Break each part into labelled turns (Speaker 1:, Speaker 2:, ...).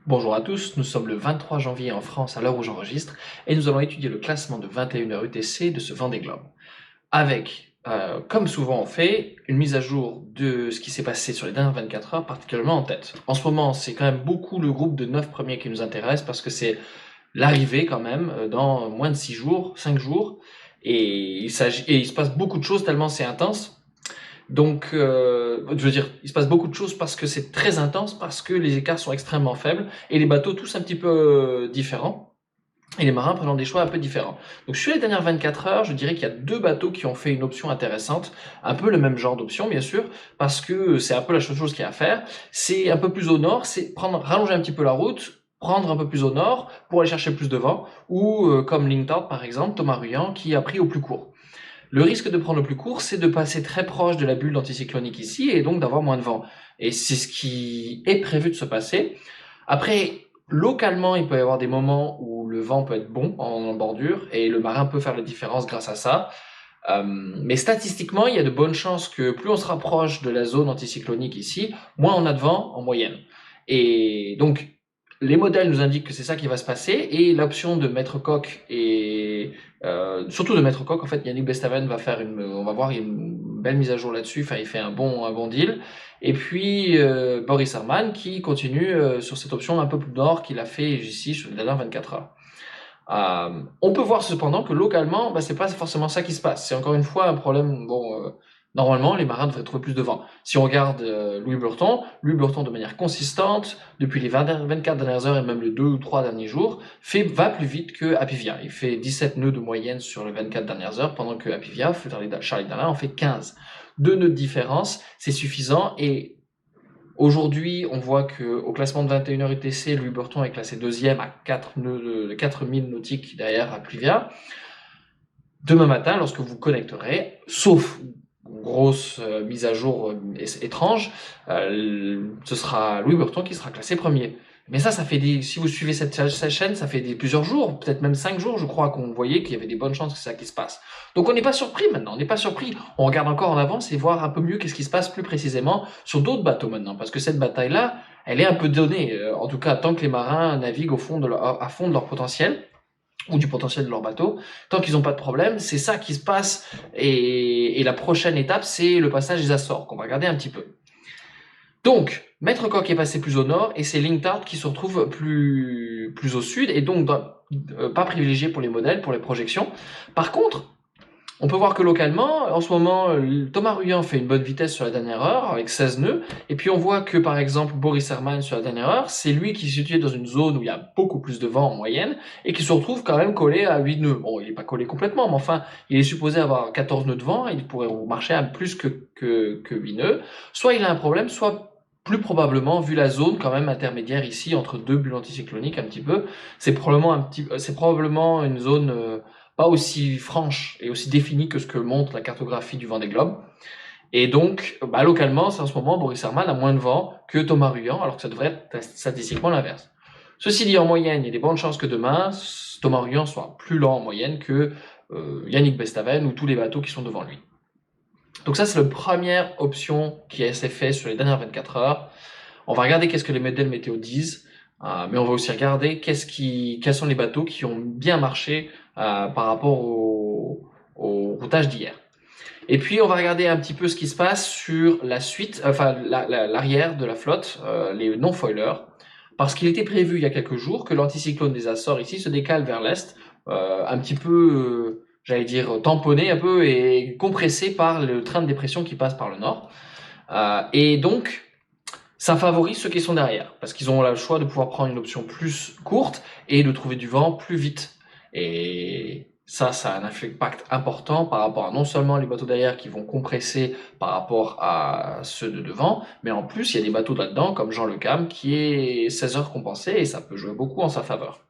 Speaker 1: Bonjour à tous, nous sommes le 23 janvier en France à l'heure où j'enregistre et nous allons étudier le classement de 21h UTC de ce Vendée Globe. Avec, comme souvent on fait, une mise à jour de ce qui s'est passé sur les dernières 24 heures, particulièrement en tête. En ce moment, c'est quand même beaucoup le groupe de 9 premiers qui nous intéresse parce que c'est l'arrivée quand même dans moins de 6 jours, 5 jours, et il se passe beaucoup de choses tellement c'est intense. Donc, je veux dire, il se passe beaucoup de choses parce que c'est très intense, parce que les écarts sont extrêmement faibles, et les bateaux tous un petit peu différents, et les marins prenant des choix un peu différents. Donc sur les dernières 24 heures, je dirais qu'il y a deux bateaux qui ont fait une option intéressante, un peu le même genre d'option bien sûr, parce que c'est un peu la chose qu'il y a à faire. C'est un peu plus au nord, c'est rallonger un petit peu la route, prendre un peu plus au nord pour aller chercher plus de vent, ou comme Lingtard par exemple, Thomas Ruyant qui a pris au plus court. Le risque de prendre le plus court, c'est de passer très proche de la bulle d'anticyclonique ici et donc d'avoir moins de vent. Et c'est ce qui est prévu de se passer. Après, localement, il peut y avoir des moments où le vent peut être bon en bordure et le marin peut faire la différence grâce à ça. Mais statistiquement, il y a de bonnes chances que plus on se rapproche de la zone anticyclonique ici, moins on a de vent en moyenne. Et donc, les modèles nous indiquent que c'est ça qui va se passer, et l'option de Maître Coq et surtout de Maître Coq, en fait, Yannick Bestaven va faire on va voir une belle mise à jour là-dessus. Enfin, il fait un bon deal. Et puis Boris Herrmann qui continue sur cette option un peu plus nord qu'il a fait ici sur les dernières 24 heures. On peut voir cependant que localement, c'est pas forcément ça qui se passe. C'est encore une fois un problème. Normalement, les marins devraient trouver plus de vent. Si on regarde Louis Burton de manière consistante, depuis les 24 dernières heures et même les 2 ou 3 derniers jours, va plus vite que Apivia. Il fait 17 nœuds de moyenne sur les 24 dernières heures, pendant que Apivia, Charlie Darlin, en fait 15. 2 nœuds de différence, c'est suffisant. Et aujourd'hui, on voit qu'au classement de 21h UTC, Louis Burton est classé deuxième à 4000 nautiques derrière Apivia. Demain matin, lorsque vous connecterez, sauf grosse mise à jour étrange, ce sera Louis Burton qui sera classé premier. Mais ça fait si vous suivez cette chaîne, ça fait plusieurs jours, peut-être même 5 jours, je crois, qu'on voyait qu'il y avait des bonnes chances que c'est ça qui se passe. Donc on n'est pas surpris maintenant, on n'est pas surpris. On regarde encore en avance et voir un peu mieux qu'est-ce qui se passe plus précisément sur d'autres bateaux maintenant, parce que cette bataille-là, elle est un peu donnée, en tout cas tant que les marins naviguent à fond de leur potentiel, ou du potentiel de leur bateau, tant qu'ils n'ont pas de problème, c'est ça qui se passe, et la prochaine étape, c'est le passage des Açores, qu'on va regarder un petit peu. Donc, Maître Coq est passé plus au nord, et c'est Lingtard qui se retrouve plus au sud, et donc pas privilégié pour les modèles, pour les projections. Par contre, on peut voir que localement, en ce moment, Thomas Ruyant fait une bonne vitesse sur la dernière heure avec 16 nœuds. Et puis on voit que par exemple Boris Herrmann sur la dernière heure, c'est lui qui est situé dans une zone où il y a beaucoup plus de vent en moyenne et qui se retrouve quand même collé à 8 nœuds. Bon, il n'est pas collé complètement, mais enfin, il est supposé avoir 14 nœuds de vent et il pourrait marcher à plus que 8 nœuds. Soit il a un problème, soit plus probablement, vu la zone quand même intermédiaire ici entre deux bulles anticycloniques un petit peu, c'est probablement une zone pas aussi franche et aussi définie que ce que montre la cartographie du Vendée Globe. Et donc, localement, c'est en ce moment, Boris Herrmann a moins de vent que Thomas Ruyant, alors que ça devrait être statistiquement l'inverse. Ceci dit, en moyenne, il y a des bonnes chances que demain, Thomas Ruyant soit plus lent en moyenne que Yannick Bestaven ou tous les bateaux qui sont devant lui. Donc ça, c'est la première option qui s'est faite sur les dernières 24 heures. On va regarder qu'est-ce que les modèles météo disent, mais on va aussi regarder quels sont les bateaux qui ont bien marché par rapport au routage d'hier. Et puis on va regarder un petit peu ce qui se passe sur la suite, enfin l'arrière de la flotte, les non-foilers, parce qu'il était prévu il y a quelques jours que l'anticyclone des Açores ici se décale vers l'est, un petit peu, j'allais dire, tamponné un peu et compressé par le train de dépression qui passe par le nord. Et donc, ça favorise ceux qui sont derrière, parce qu'ils ont le choix de pouvoir prendre une option plus courte et de trouver du vent plus vite. Et ça a un impact important par rapport à non seulement les bateaux derrière qui vont compresser par rapport à ceux de devant, mais en plus, il y a des bateaux là-dedans, comme Jean Le Cam, qui est 16 heures compensé, et ça peut jouer beaucoup en sa faveur.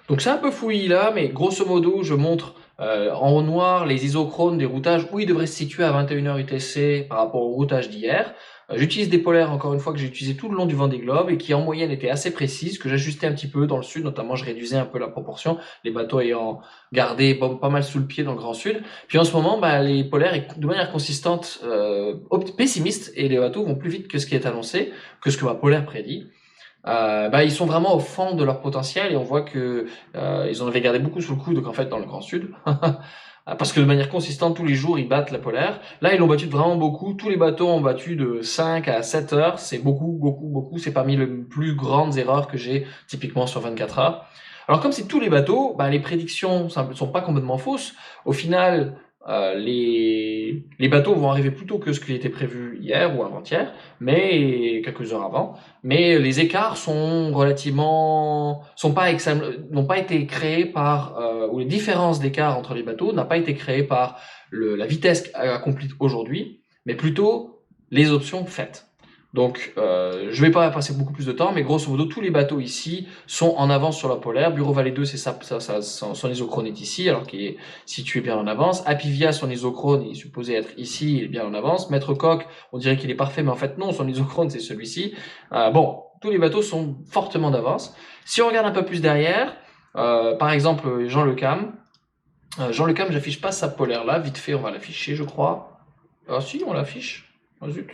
Speaker 1: Donc c'est un peu fouillis là, mais grosso modo, je montre en noir les isochrones des routages où ils devraient se situer à 21h UTC par rapport au routage d'hier. J'utilise des polaires, encore une fois, que j'ai utilisé tout le long du Vendée Globe et qui en moyenne étaient assez précises, que j'ajustais un petit peu dans le sud, notamment je réduisais un peu la proportion, les bateaux ayant gardé pas mal sous le pied dans le Grand Sud. Puis en ce moment, les polaires, de manière consistante, pessimistes, et les bateaux vont plus vite que ce qui est annoncé, que ce que ma polaire prédit. ils sont vraiment au fond de leur potentiel et on voit que ils en avaient gardé beaucoup sous le coude, donc en fait dans le Grand Sud. Parce que de manière consistante, tous les jours, ils battent la polaire. Là, ils l'ont battu vraiment beaucoup. Tous les bateaux ont battu de 5 à 7 heures. C'est beaucoup, beaucoup, beaucoup. C'est parmi les plus grandes erreurs que j'ai typiquement sur 24 heures. Alors comme c'est tous les bateaux, les prédictions ne sont pas complètement fausses. Au final, les bateaux vont arriver plus tôt que ce qui était prévu hier ou avant-hier, mais quelques heures avant. Mais les écarts sont n'ont pas été créés par, ou les différences d'écart entre les bateaux n'a pas été créée par la vitesse accomplie aujourd'hui, mais plutôt les options faites. Donc, je vais pas passer beaucoup plus de temps, mais grosso modo, tous les bateaux ici sont en avance sur la polaire. Bureau Vallée 2, c'est son isochrone est ici, alors qu'il est situé bien en avance. Apivia, son isochrone, il est supposé être ici, il est bien en avance. Maître Coq, on dirait qu'il est parfait, mais en fait non, son isochrone, c'est celui-ci. Tous les bateaux sont fortement d'avance. Si on regarde un peu plus derrière, par exemple, Jean Le Cam. Jean Le Cam, j'affiche pas sa polaire là, vite fait, on va l'afficher, je crois. Ah si, on l'affiche. Oh, zut.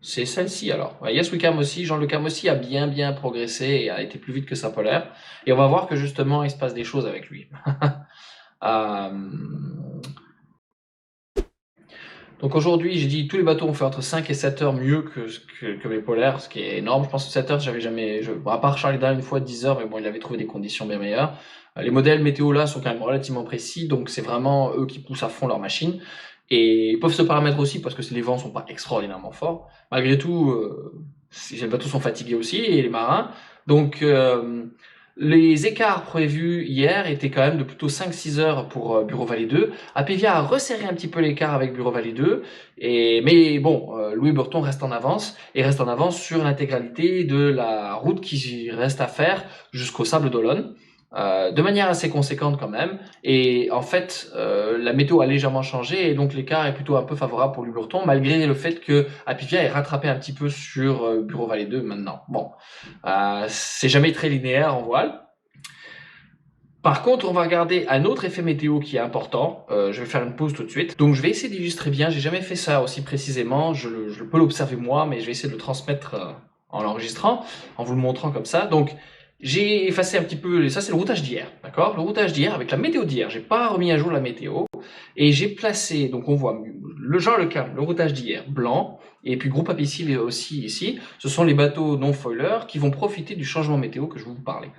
Speaker 1: C'est celle-ci alors. Yes We Cam aussi, Jean Le Cam aussi a bien progressé et a été plus vite que sa polaire. Et on va voir que justement il se passe des choses avec lui. Donc aujourd'hui, j'ai dit tous les bateaux ont fait entre 5 et 7 heures mieux que les polaires, ce qui est énorme. Je pense que 7 heures, j'avais jamais. À part Charles Darwin une fois 10 heures, mais bon, il avait trouvé des conditions bien meilleures. Les modèles météo là sont quand même relativement précis, donc c'est vraiment eux qui poussent à fond leur machine. Et ils peuvent se paramètres aussi parce que les vents sont pas extraordinairement forts. Malgré tout, les bateaux sont fatigués aussi et les marins. Donc les écarts prévus hier étaient quand même de plutôt 5-6 heures pour Bureau Vallée 2. Apivia a resserré un petit peu l'écart avec Bureau Vallée 2. Mais bon, Louis Burton reste en avance et reste en avance sur l'intégralité de la route qui reste à faire jusqu'au Sable d'Olonne. De manière assez conséquente quand même. Et en fait, la météo a légèrement changé et donc l'écart est plutôt un peu favorable pour Luberton, malgré le fait que Apivia est rattrapé un petit peu sur Bureau Vallée 2 maintenant. Bon, c'est jamais très linéaire en voile. Par contre, on va regarder un autre effet météo qui est important. Je vais faire une pause tout de suite. Donc, je vais essayer d'illustrer bien. J'ai jamais fait ça aussi précisément. Je peux l'observer moi, mais je vais essayer de le transmettre en l'enregistrant, en vous le montrant comme ça. Donc, j'ai effacé un petit peu, ça c'est le routage d'hier, d'accord? Le routage d'hier avec la météo d'hier, j'ai pas remis à jour la météo, et j'ai placé, donc on voit le genre le cas, le routage d'hier, blanc, et puis groupe apicile aussi ici, ce sont les bateaux non foilers qui vont profiter du changement météo que je vais vous parler.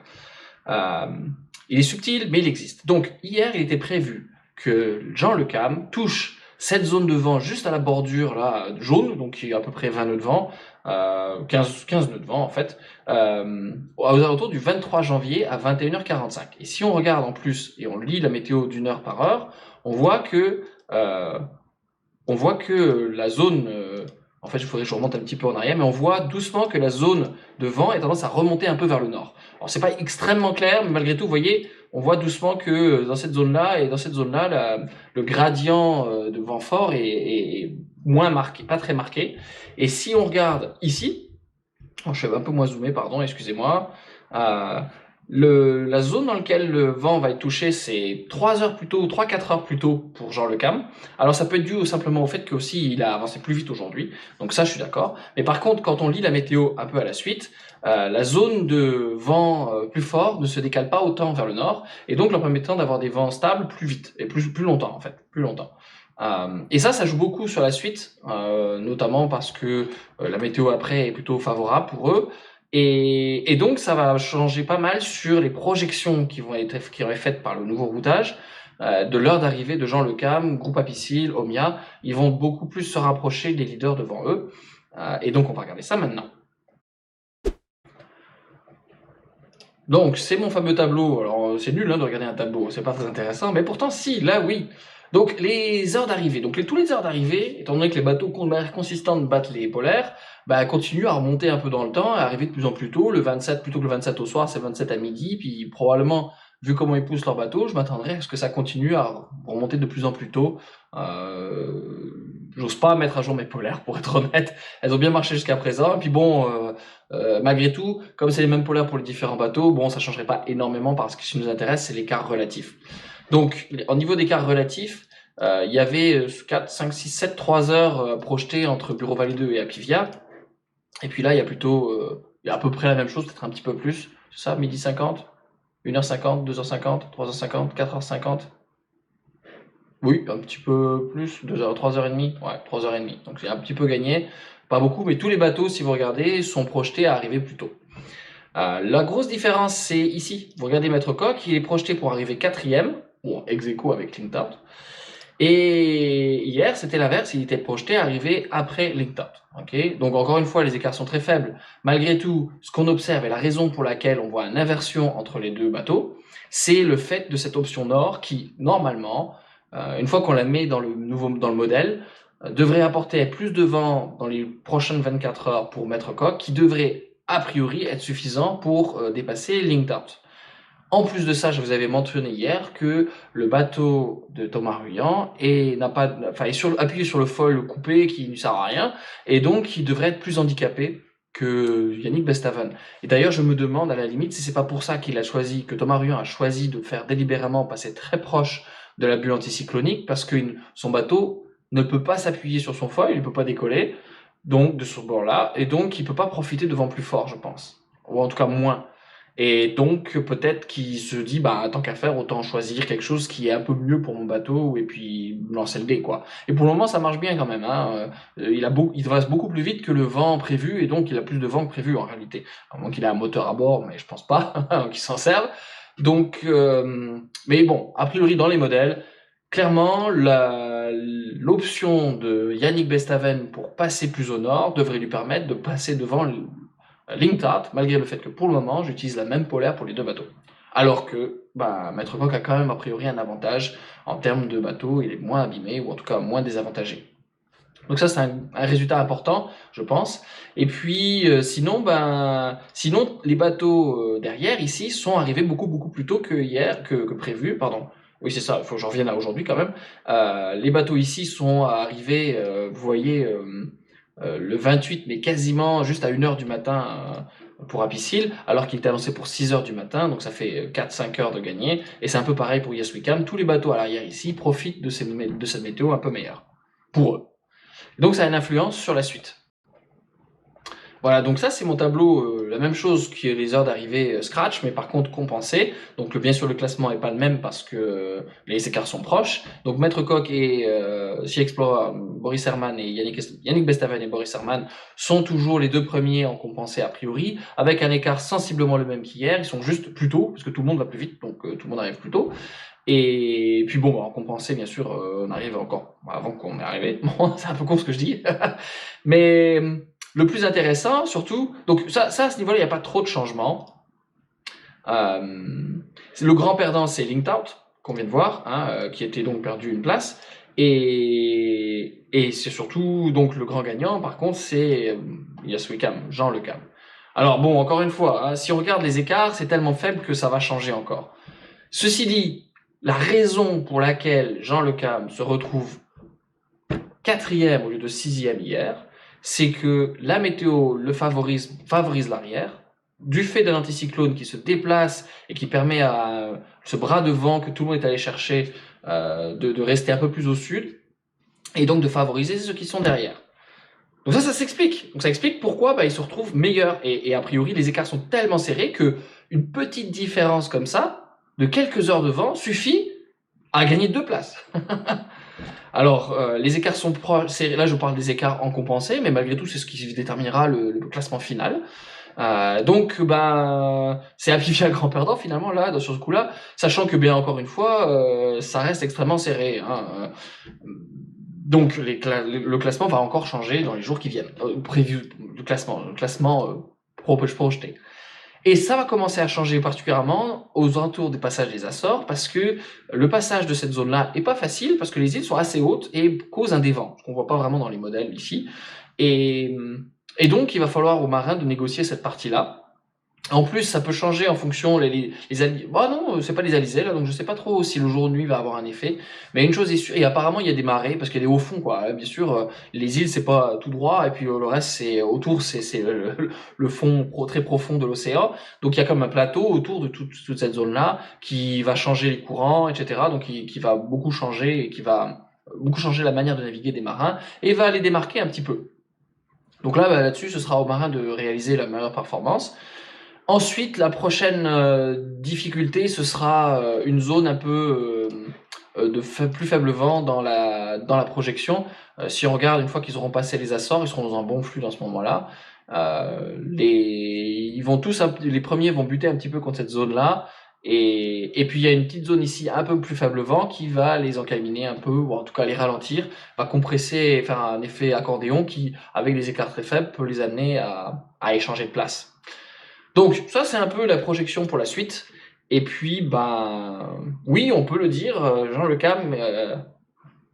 Speaker 1: Il est subtil, mais il existe. Donc hier, il était prévu que Jean Le Cam touche cette zone de vent juste à la bordure là jaune, donc qui est à peu près 20 nœuds de vent, 15 nœuds de vent en fait, aux alentours du 23 janvier à 21h45. Et si on regarde en plus et on lit la météo d'une heure par heure, on voit que la zone, en fait, il faudrait que je remonte un petit peu en arrière, mais on voit doucement que la zone de vent a tendance à remonter un peu vers le nord. Alors c'est pas extrêmement clair, mais malgré tout, vous voyez, on voit doucement que dans cette zone-là et dans cette zone-là, le gradient de vent fort est moins marqué, pas très marqué. Et si on regarde ici, je vais un peu moins zoomer, pardon, excusez-moi. La zone dans laquelle le vent va être touché, c'est 3 heures plus tôt ou 3-4 heures plus tôt pour Jean Le Cam. Alors ça peut être dû simplement au fait qu'aussi il a avancé plus vite aujourd'hui. Donc ça, je suis d'accord. Mais par contre, quand on lit la météo un peu à la suite, la zone de vent plus fort ne se décale pas autant vers le nord, et donc leur permettant d'avoir des vents stables plus vite, et plus longtemps en fait, plus longtemps. Et ça joue beaucoup sur la suite, notamment parce que la météo après est plutôt favorable pour eux. Et donc, ça va changer pas mal sur les projections qui vont être faites par le nouveau routage, de l'heure d'arrivée de Jean Le Cam, Groupe Apicile, Omia. Ils vont beaucoup plus se rapprocher des leaders devant eux. Et donc, on va regarder ça maintenant. Donc, c'est mon fameux tableau. Alors, c'est nul de regarder un tableau, c'est pas très intéressant, mais pourtant, si, là, oui. Donc, les heures d'arrivée. Donc, tous les heures d'arrivée, étant donné que les bateaux de manière consistante battent les polaires, continuent à remonter un peu dans le temps, à arriver de plus en plus tôt. Le 27, plutôt que le 27 au soir, c'est le 27 à midi. Puis, probablement, vu comment ils poussent leur bateau, je m'attendrais à ce que ça continue à remonter de plus en plus tôt. J'ose pas mettre à jour mes polaires, pour être honnête. Elles ont bien marché jusqu'à présent. Et puis bon, malgré tout, comme c'est les mêmes polaires pour les différents bateaux, bon, ça changerait pas énormément parce que ce qui nous intéresse, c'est l'écart relatif. Donc, au niveau d'écart relatif, il y avait 4, 5, 6, 7, 3 heures projetées entre Bureau Vallée 2 et Apivia. Et puis là, il y a plutôt il y a à peu près la même chose, peut-être un petit peu plus. C'est ça, 12h50, 1h50, 2h50, 3h50, 4h50. Oui, un petit peu plus, 2h, 3h30, ouais, 3h30. Donc j'ai un petit peu gagné, pas beaucoup, mais tous les bateaux, si vous regardez, sont projetés à arriver plus tôt. La grosse différence, c'est ici. Vous regardez Maître Coq, il est projeté pour arriver quatrième, bon, ex aequo avec LinkedOut. Et hier, c'était l'inverse, il était projeté à arriver après LinkedOut. Okay, donc encore une fois, les écarts sont très faibles. Malgré tout, ce qu'on observe et la raison pour laquelle on voit une inversion entre les deux bateaux, c'est le fait de cette option nord qui, normalement, une fois qu'on la met dans le modèle, devrait apporter plus de vent dans les prochaines 24 heures pour Maître Coq, qui devrait a priori être suffisant pour dépasser LinkedOut. En plus de ça, je vous avais mentionné hier que le bateau de Thomas Ruyant est appuyé sur le foil coupé qui ne sert à rien, et donc il devrait être plus handicapé que Yannick Bestaven. Et d'ailleurs, je me demande à la limite si c'est pas pour ça que Thomas Ruyant a choisi de faire délibérément passer très proche de la bulle anticyclonique, parce que son bateau ne peut pas s'appuyer sur son foil, il ne peut pas décoller, donc de ce bord-là, et donc il peut pas profiter de vent plus fort, je pense, ou en tout cas moins. Et donc peut-être qu'il se dit, bah tant qu'à faire, autant choisir quelque chose qui est un peu mieux pour mon bateau et puis lancer le dé, quoi. Et pour le moment, ça marche bien quand même, hein. Il va beaucoup plus vite que le vent prévu, et donc il a plus de vent que prévu en réalité. À moins qu'il ait un moteur à bord, mais je pense pas qu'il s'en serve. Donc, mais bon, a priori dans les modèles, clairement, l'option de Yannick Bestaven pour passer plus au nord devrait lui permettre de passer devant LinkedOut, malgré le fait que pour le moment, j'utilise la même polaire pour les deux bateaux. Alors que Maître Coq a quand même a priori un avantage en termes de bateau, il est moins abîmé, ou en tout cas moins désavantagé. Donc ça, c'est un résultat important, je pense. Et puis, sinon, les bateaux derrière, ici, sont arrivés beaucoup plus tôt que hier, que prévu, pardon. Oui, c'est ça, il faut que j'en revienne à aujourd'hui quand même. Les bateaux ici sont arrivés, vous voyez, le 28, mais quasiment juste à 1h du matin pour Apicil, alors qu'il était annoncé pour 6h du matin, donc ça fait 4-5 heures de gagné. Et c'est un peu pareil pour Yes We Can. Tous les bateaux à l'arrière ici profitent de cette météo un peu meilleure, pour eux. Donc ça a une influence sur la suite. Voilà, donc ça c'est mon tableau, la même chose que les heures d'arrivée scratch, mais par contre compensé. Donc bien sûr le classement n'est pas le même parce que les écarts sont proches. Donc Maître Coq et Sea Explorer, Boris Herman et Yannick Bestaven et Boris Herman sont toujours les deux premiers en compensé a priori, avec un écart sensiblement le même qu'hier. Ils sont juste plus tôt, parce que tout le monde va plus vite, donc tout le monde arrive plus tôt. Et puis bon, en compensé, bien sûr, on arrive encore avant qu'on est arrivé. Bon, c'est un peu con ce que je dis. Mais le plus intéressant, surtout, donc ça à ce niveau-là, il n'y a pas trop de changements. Le grand perdant, c'est LinkedOut, qu'on vient de voir, hein, qui était donc perdu une place. Et c'est surtout, donc le grand gagnant, par contre, c'est Yes We Can, Jean Le Cam. Alors bon, encore une fois, hein, si on regarde les écarts, c'est tellement faible que ça va changer encore. Ceci dit, la raison pour laquelle Jean Le Cam se retrouve 4e au lieu de 6e hier, c'est que la météo le favorise l'arrière, du fait d'un anticyclone qui se déplace et qui permet à ce bras de vent que tout le monde est allé chercher de rester un peu plus au sud, et donc de favoriser ceux qui sont derrière. Donc ça s'explique. Donc ça explique pourquoi ils se retrouvent meilleurs. Et a priori, les écarts sont tellement serrés que une petite différence comme ça, de quelques heures de vent, suffit à gagner 2 places. Alors, les écarts sont proches. Là, je parle des écarts en compensé, mais malgré tout, c'est ce qui déterminera le classement final. Donc, c'est Apivia grand perdant finalement là sur ce coup-là, sachant que bien encore une fois, ça reste extrêmement serré. Hein. Donc, le classement va encore changer dans les jours qui viennent. Prévu le classement projeté. Et ça va commencer à changer particulièrement aux alentours des passages des Açores, parce que le passage de cette zone-là est pas facile, parce que les îles sont assez hautes et causent un dévent, ce qu'on voit pas vraiment dans les modèles ici. Et donc, il va falloir aux marins de négocier cette partie-là. En plus, ça peut changer en fonction les bah non, c'est pas les alizés là, donc je sais pas trop si le jour nuit va avoir un effet. Mais une chose est sûre, et apparemment il y a des marées parce qu'il y a des hauts fonds quoi. Bien sûr, les îles c'est pas tout droit et puis le reste c'est autour, c'est le fond très profond de l'océan. Donc il y a comme un plateau autour de toute cette zone là qui va changer les courants, etc. Donc qui va beaucoup changer et qui va beaucoup changer la manière de naviguer des marins et va les démarquer un petit peu. Donc là, là-dessus, ce sera aux marins de réaliser la meilleure performance. Ensuite, la prochaine difficulté, ce sera une zone un peu plus faible vent dans la projection. Si on regarde, une fois qu'ils auront passé les Açores, ils seront dans un bon flux dans ce moment-là. Ils vont tous, les premiers vont buter un petit peu contre cette zone-là. Et puis il y a une petite zone ici un peu plus faible vent qui va les encaminer un peu, ou en tout cas les ralentir, va compresser, faire un effet accordéon qui, avec des écarts très faibles, peut les amener à échanger de place. Donc ça c'est un peu la projection pour la suite. Et puis ben oui, on peut le dire, Jean Le Cam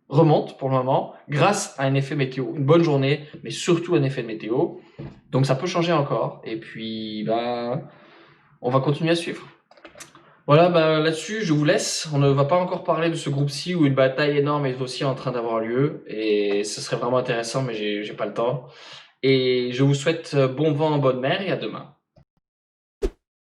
Speaker 1: remonte pour le moment grâce à un effet météo, une bonne journée, mais surtout un effet de météo. Donc ça peut changer encore. Et puis ben on va continuer à suivre. Voilà, bah, là-dessus, je vous laisse. On ne va pas encore parler de ce groupe-ci où une bataille énorme est aussi en train d'avoir lieu. Et ce serait vraiment intéressant, mais j'ai pas le temps. Et je vous souhaite bon vent en bonne mer et à demain.